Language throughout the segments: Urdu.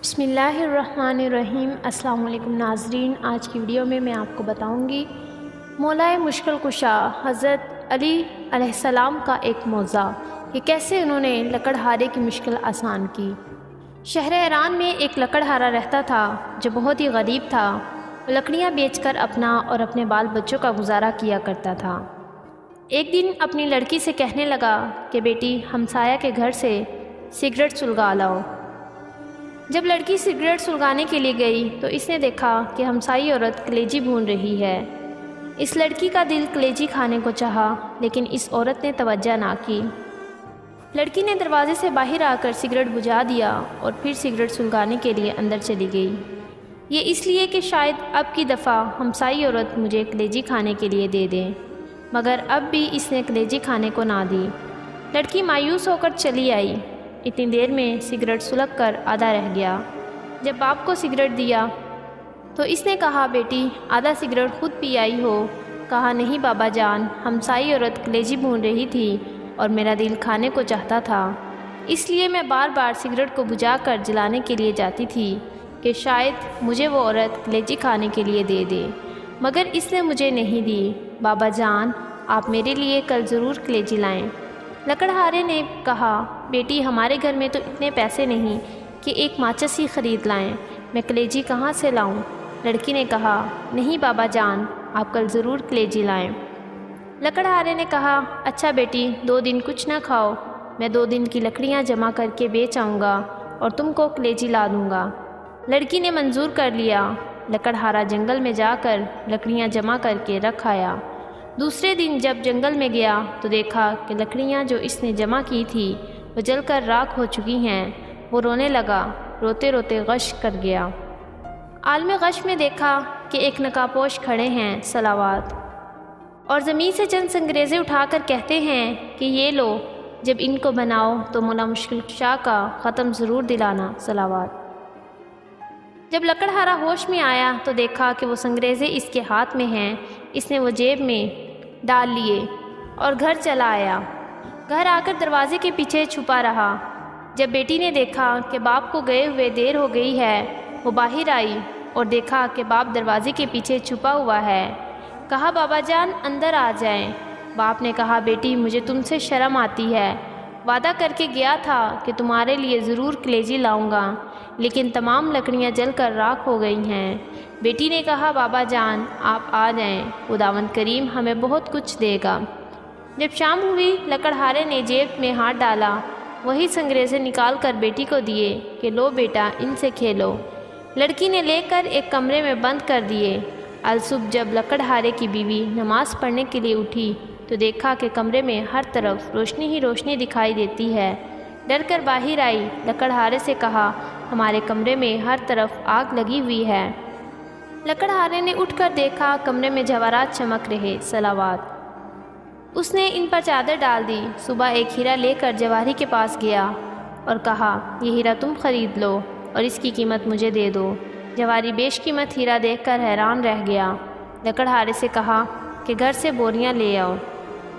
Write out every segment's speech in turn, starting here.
بسم اللہ الرحمن الرحیم۔ السلام علیکم ناظرین، آج کی ویڈیو میں آپ کو بتاؤں گی مولا مشکل کشا حضرت علی علیہ السلام کا ایک معجزہ کہ کیسے انہوں نے لکڑہارے کی مشکل آسان کی۔ شہر ایران میں ایک لکڑہارا رہتا تھا جو بہت ہی غریب تھا۔ وہ لکڑیاں بیچ کر اپنا اور اپنے بال بچوں کا گزارا کیا کرتا تھا۔ ایک دن اپنی لڑکی سے کہنے لگا کہ بیٹی ہمسایہ کے گھر سے سگریٹ سلگا لاؤ۔ جب لڑکی سگریٹ سلگانے کے لیے گئی تو اس نے دیکھا کہ ہمسائی عورت کلیجی بھون رہی ہے۔ اس لڑکی کا دل کلیجی کھانے کو چاہا، لیکن اس عورت نے توجہ نہ کی۔ لڑکی نے دروازے سے باہر آ کر سگریٹ بجھا دیا اور پھر سگریٹ سلگانے کے لیے اندر چلی گئی۔ یہ اس لیے کہ شاید اب کی دفعہ ہمسائی عورت مجھے کلیجی کھانے کے لیے دے دے، مگر اب بھی اس نے کلیجی کھانے کو نہ دی۔ لڑکی مایوس ہو کر چلی آئی۔ اتنی دیر میں سگریٹ سلگ کر آدھا رہ گیا۔ جب باپ کو سگریٹ دیا تو اس نے کہا بیٹی آدھا سگریٹ خود پی آئی ہو۔ کہا نہیں بابا جان، ہمسائی عورت کلیجی بھون رہی تھی اور میرا دل کھانے کو چاہتا تھا، اس لیے میں بار بار سگریٹ کو بجھا کر جلانے کے لیے جاتی تھی کہ شاید مجھے وہ عورت کلیجی کھانے کے لیے دے دے، مگر اس نے مجھے نہیں دی۔ بابا جان آپ میرے لیے کل ضرور کلیجی لائیں۔ لکڑہارے نے کہا بیٹی ہمارے گھر میں تو اتنے پیسے نہیں کہ ایک ماچس ہی خرید لائیں، میں کلیجی کہاں سے لاؤں؟ لڑکی نے کہا نہیں بابا جان آپ کل ضرور کلیجی لائیں۔ لکڑہارے نے کہا اچھا بیٹی 2 دن کچھ نہ کھاؤ، میں 2 دن کی لکڑیاں جمع کر کے بیچ آؤں گا اور تم کو کلیجی لا دوں گا۔ لڑکی نے منظور کر لیا۔ لکڑہارا جنگل میں جا کر لکڑیاں جمع کر کے رکھ آیا۔ دوسرے دن جب جنگل میں گیا تو دیکھا کہ لکڑیاں جو اس نے جمع کی تھی وہ جل کر راکھ ہو چکی ہیں۔ وہ رونے لگا، روتے روتے غش کر گیا۔ عالم غش میں دیکھا کہ ایک نقابپوش کھڑے ہیں صلوات، اور زمین سے چند سنگریزے اٹھا کر کہتے ہیں کہ یہ لو، جب ان کو بناؤ تو مولا مشکل کشا کا ختم ضرور دلانا صلوات۔ جب لکڑہارا ہوش میں آیا تو دیکھا کہ وہ سنگریزے اس کے ہاتھ میں ہیں۔ اس نے وہ جیب میں ڈال لیے اور گھر چلا آیا۔ گھر آ کر دروازے کے پیچھے چھپا رہا۔ جب بیٹی نے دیکھا کہ باپ کو گئے ہوئے دیر ہو گئی ہے، وہ باہر آئی اور دیکھا کہ باپ دروازے کے پیچھے چھپا ہوا ہے۔ کہا بابا جان اندر آ جائیں۔ باپ نے کہا بیٹی مجھے تم سے شرم آتی ہے، وعدہ کر کے گیا تھا کہ تمہارے لیے ضرور کلیجی لاؤں گا، لیکن تمام لکڑیاں جل کر راکھ ہو گئی ہیں۔ بیٹی نے کہا بابا جان آپ آ جائیں، خداوند کریم ہمیں بہت کچھ دے گا۔ جب شام ہوئی لکڑہارے نے جیب میں ہاتھ ڈالا، وہی سنگریزے نکال کر بیٹی کو دیے کہ لو بیٹا ان سے کھیلو۔ لڑکی نے لے کر ایک کمرے میں بند کر دیے۔ الصبح جب لکڑہارے کی بیوی نماز پڑھنے کے لیے اٹھی تو دیکھا کہ کمرے میں ہر طرف روشنی ہی روشنی دکھائی دیتی ہے۔ ڈر کر باہر آئی، لکڑہارے سے کہا ہمارے کمرے میں ہر طرف آگ لگی ہوئی ہے۔ لکڑہارے نے اٹھ کر دیکھا کمرے میں جواہرات چمک رہے صلوات۔ اس نے ان پر چادر ڈال دی۔ صبح ایک ہیرا لے کر جواہری کے پاس گیا اور کہا یہ ہیرا تم خرید لو اور اس کی قیمت مجھے دے دو۔ جواہری بیش قیمت ہیرا دیکھ کر حیران رہ گیا۔ لکڑہارے سے کہا کہ گھر سے بوریاں لے آؤ،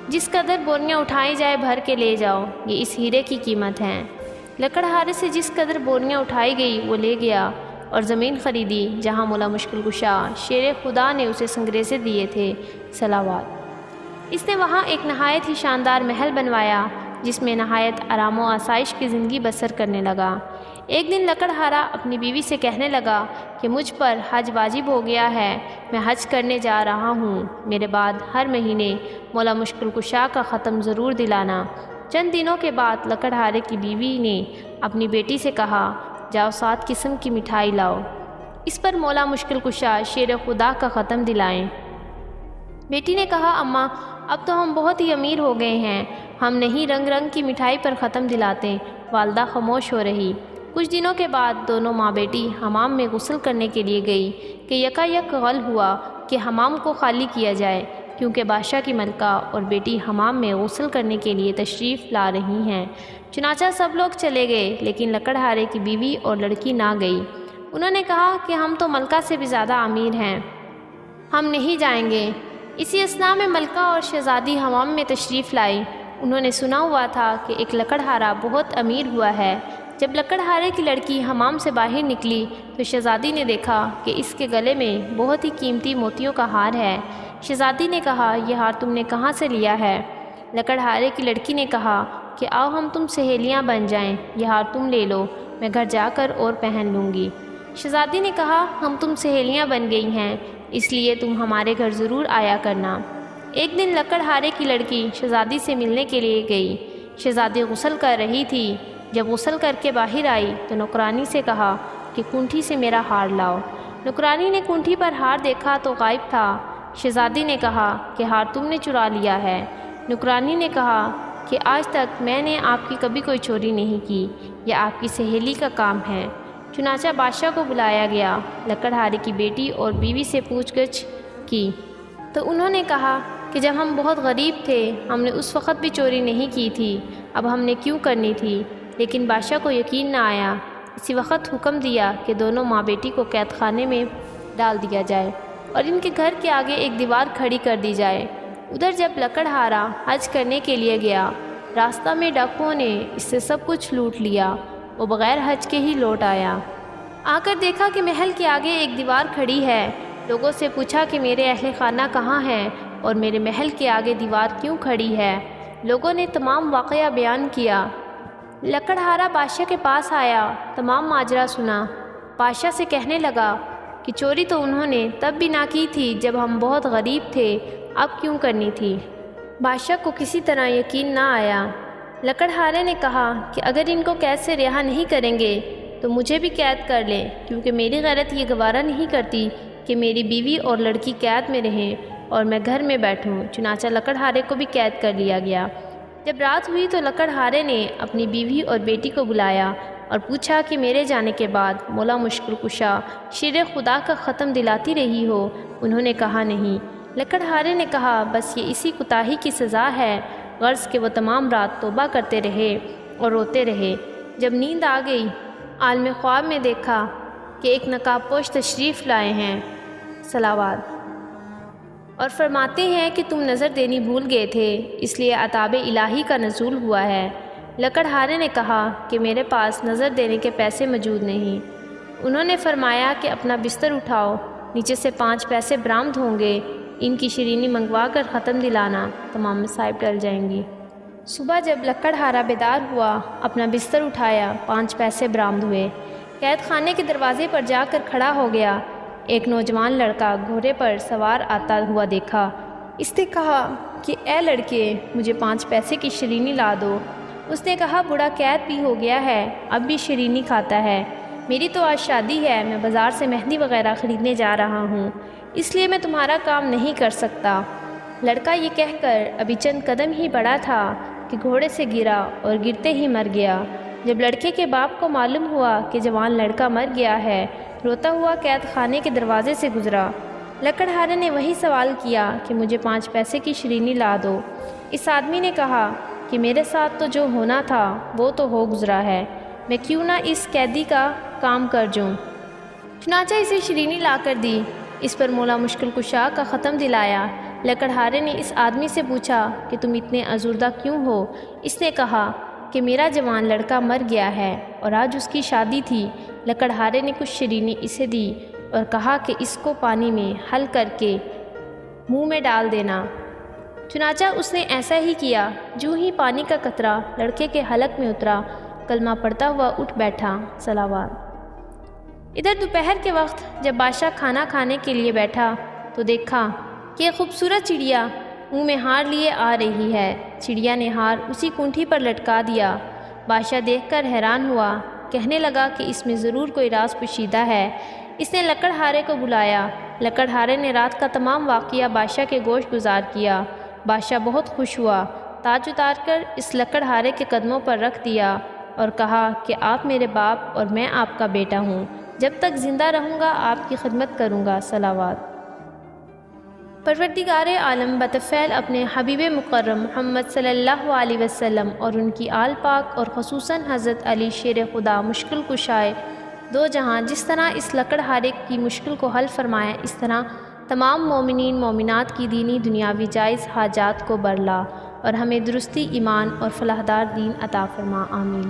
جس قدر بوریاں اٹھائی جائے بھر کے لے جاؤ، یہ اس ہیرے کی قیمت ہے۔ لکڑہارے سے جس قدر بوریاں اٹھائی گئی وہ لے گیا اور زمین خریدی جہاں مولا مشکل کشا شیر خدا نے اسے سنگریزے دیے تھے صلوات۔ اس نے وہاں ایک نہایت ہی شاندار محل بنوایا جس میں نہایت آرام و آسائش کی زندگی بسر کرنے لگا۔ ایک دن لکڑہارا اپنی بیوی سے کہنے لگا کہ مجھ پر حج واجب ہو گیا ہے، میں حج کرنے جا رہا ہوں، میرے بعد ہر مہینے مولا مشکل کشا کا ختم ضرور دلانا۔ چند دنوں کے بعد لکڑہارے کی بیوی نے اپنی بیٹی سے کہا جاؤ 7 قسم کی مٹھائی لاؤ، اس پر مولا مشکل کشا شیر خدا کا ختم دلائیں۔ بیٹی نے کہا اماں اب تو ہم بہت ہی امیر ہو گئے ہیں، ہم نہیں رنگ رنگ کی مٹھائی پر ختم دلاتے۔ والدہ خاموش ہو رہی۔ کچھ دنوں کے بعد دونوں ماں بیٹی حمام میں غسل کرنے کے لیے گئی کہ یکایک غل ہوا کہ حمام کو خالی کیا جائے، کیونکہ بادشاہ کی ملکہ اور بیٹی حمام میں غسل کرنے کے لیے تشریف لا رہی ہیں۔ چنانچہ سب لوگ چلے گئے، لیکن لکڑہارے کی بیوی اور لڑکی نہ گئی۔ انہوں نے کہا کہ ہم تو ملکہ سے بھی زیادہ امیر ہیں، ہم نہیں جائیں گے۔ اسی اثناء میں ملکہ اور شہزادی حمام میں تشریف لائی۔ انہوں نے سنا ہوا تھا کہ ایک لکڑہارا بہت امیر ہوا ہے جب لکڑہارے کی لڑکی حمام سے باہر نکلی تو شہزادی نے دیکھا کہ اس کے گلے میں بہت ہی قیمتی موتیوں کا ہار ہے۔ شہزادی نے کہا، یہ ہار تم نے کہاں سے لیا ہے؟ لکڑہارے کی لڑکی نے کہا کہ آؤ ہم تم سہیلیاں بن جائیں، یہ ہار تم لے لو، میں گھر جا کر اور پہن لوں گی۔ شہزادی نے کہا، ہم تم سہیلیاں بن گئی ہیں، اس لیے تم ہمارے گھر ضرور آیا کرنا۔ ایک دن لکڑہارے کی لڑکی شہزادی سے ملنے کے لیے گئی۔ شہزادی غسل کر رہی تھی۔ جب غسل کر کے باہر آئی تو نوکرانی سے کہا کہ کونٹھی سے میرا ہار لاؤ۔ نوکرانی نے کونٹھی پر ہار دیکھا تو غائب تھا۔ شہزادی نے کہا کہ ہار تم نے چرا لیا ہے۔ نوکرانی نے کہا کہ آج تک میں نے آپ کی کبھی کوئی چوری نہیں کی، یہ آپ کی سہیلی کا کام ہے۔ چنانچہ بادشاہ کو بلایا گیا۔ لکڑہارے کی بیٹی اور بیوی سے پوچھ گچھ کی تو انہوں نے کہا کہ جب ہم بہت غریب تھے ہم نے اس وقت بھی چوری نہیں کی تھی، اب ہم نے کیوں کرنی تھی؟ لیکن بادشاہ کو یقین نہ آیا۔ اسی وقت حکم دیا کہ دونوں ماں بیٹی کو قید خانے میں ڈال دیا جائے اور ان کے گھر کے آگے ایک دیوار کھڑی کر دی جائے۔ ادھر جب لکڑہارا حج کرنے کے لیے گیا، راستہ میں ڈاکوؤں نے اس سے سب کچھ لوٹ لیا۔ وہ بغیر حج کے ہی لوٹ آیا۔ آ کر دیکھا کہ محل کے آگے ایک دیوار کھڑی ہے۔ لوگوں سے پوچھا کہ میرے اہل خانہ کہاں ہیں اور میرے محل کے آگے دیوار کیوں کھڑی ہے؟ لوگوں نے تمام واقعہ بیان کیا۔ لکڑہارا بادشاہ کے پاس آیا، تمام ماجرا سنا۔ بادشاہ سے کہنے لگا کہ چوری تو انہوں نے تب بھی نہ کی تھی جب ہم بہت غریب تھے، اب کیوں کرنی تھی؟ بادشاہ کو کسی طرح یقین نہ آیا۔ لکڑہارے نے کہا کہ اگر ان کو قید سے رہا نہیں کریں گے تو مجھے بھی قید کر لیں، کیونکہ میری غیرت یہ گوارا نہیں کرتی کہ میری بیوی اور لڑکی قید میں رہیں اور میں گھر میں بیٹھوں۔ چنانچہ لکڑہارے کو بھی قید کر لیا گیا۔ جب رات ہوئی تو لکڑہارے نے اپنی بیوی اور بیٹی کو بلایا اور پوچھا کہ میرے جانے کے بعد مولا مشکل کشا شیر خدا کا ختم دلاتی رہی ہو؟ انہوں نے کہا نہیں۔ لکڑہارے نے کہا بس یہ اسی کوتاہی کی سزا ہے، غرض کہ وہ تمام رات توبہ کرتے رہے اور روتے رہے۔ جب نیند آ گئی، عالم خواب میں دیکھا کہ ایک نقاب پوش تشریف لائے ہیں، صلوات، اور فرماتے ہیں کہ تم نظر دینی بھول گئے تھے، اس لیے عطاب الہی کا نزول ہوا ہے۔ لکڑہارے نے کہا کہ میرے پاس نظر دینے کے پیسے موجود نہیں۔ انہوں نے فرمایا کہ اپنا بستر اٹھاؤ، نیچے سے 5 پیسے برآمد ہوں گے، ان کی شیرینی منگوا کر ختم دلانا، تمام مصائب ٹل جائیں گی۔ صبح جب لکڑہارا بیدار ہوا، اپنا بستر اٹھایا، 5 پیسے برآمد ہوئے۔ قید خانے کے دروازے پر جا کر کھڑا ہو گیا۔ ایک نوجوان لڑکا گھوڑے پر سوار آتا ہوا دیکھا۔ اس نے کہا کہ اے لڑکے، مجھے 5 پیسے کی شیرینی لا دو۔ اس نے کہا بوڑھا قید بھی ہو گیا ہے، اب بھی شیرینی کھاتا ہے، میری تو آج شادی ہے، میں بازار سے مہندی وغیرہ خریدنے جا رہا ہوں، اس لیے میں تمہارا کام نہیں کر سکتا۔ لڑکا یہ کہہ کر ابھی چند قدم ہی بڑھا تھا کہ گھوڑے سے گرا اور گرتے ہی مر گیا۔ جب لڑکے کے باپ کو معلوم ہوا کہ جوان لڑکا مر گیا ہے، روتا ہوا قید خانے کے دروازے سے گزرا۔ لکڑہارے نے وہی سوال کیا کہ مجھے 5 پیسے کی شیرینی لا دو۔ اس آدمی نے کہا کہ میرے ساتھ تو جو ہونا تھا وہ تو ہو گزرا ہے، میں کیوں نہ اس قیدی کا کام کر جوں۔ چنانچہ اسے شیرینی لا کر دی۔ اس پر مولا مشکل کشا کا ختم دلایا۔ لکڑہارے نے اس آدمی سے پوچھا کہ تم اتنے ازردہ کیوں ہو؟ اس نے کہا کہ میرا جوان لڑکا مر گیا ہے اور آج اس کی شادی تھی۔ لکڑہارے نے کچھ شیرینی اسے دی اور کہا کہ اس کو پانی میں حل کر کے منہ میں ڈال دینا۔ چنانچہ اس نے ایسا ہی کیا۔ جو ہی پانی کا قطرہ لڑکے کے حلق میں اترا، کلمہ پڑھتا ہوا اٹھ بیٹھا، صلوات۔ ادھر دوپہر کے وقت جب بادشاہ کھانا کھانے کے لیے بیٹھا تو دیکھا کہ ایک خوبصورت چڑیا منہ میں ہار لیے آ رہی ہے۔ چڑیا نے ہار اسی کونٹھی پر لٹکا دیا۔ بادشاہ دیکھ کر حیران ہوا، کہنے لگا کہ اس میں ضرور کوئی راز پوشیدہ ہے۔ اس نے لکڑہارے کو بلایا۔ لکڑہارے نے رات کا تمام واقعہ بادشاہ کے گوش گزار کیا۔ بادشاہ بہت خوش ہوا، تاج اتار کر اس لکڑہارے کے قدموں پر رکھ دیا اور کہا کہ آپ میرے باپ اور میں آپ کا بیٹا ہوں، جب تک زندہ رہوں گا آپ کی خدمت کروں گا، صلوات۔ پروردگار عالم بطفیل اپنے حبیب مکرم محمد صلی اللہ علیہ وسلم اور ان کی آل پاک اور خصوصاً حضرت علی شیر خدا مشکل کشائے دو جہاں جس طرح اس لکڑہارے کی مشکل کو حل فرمایا، اس طرح تمام مومنین مومنات کی دینی دنیاوی جائز حاجات کو برلا اور ہمیں درستی ایمان اور فلاح دار دین عطا فرما، آمین۔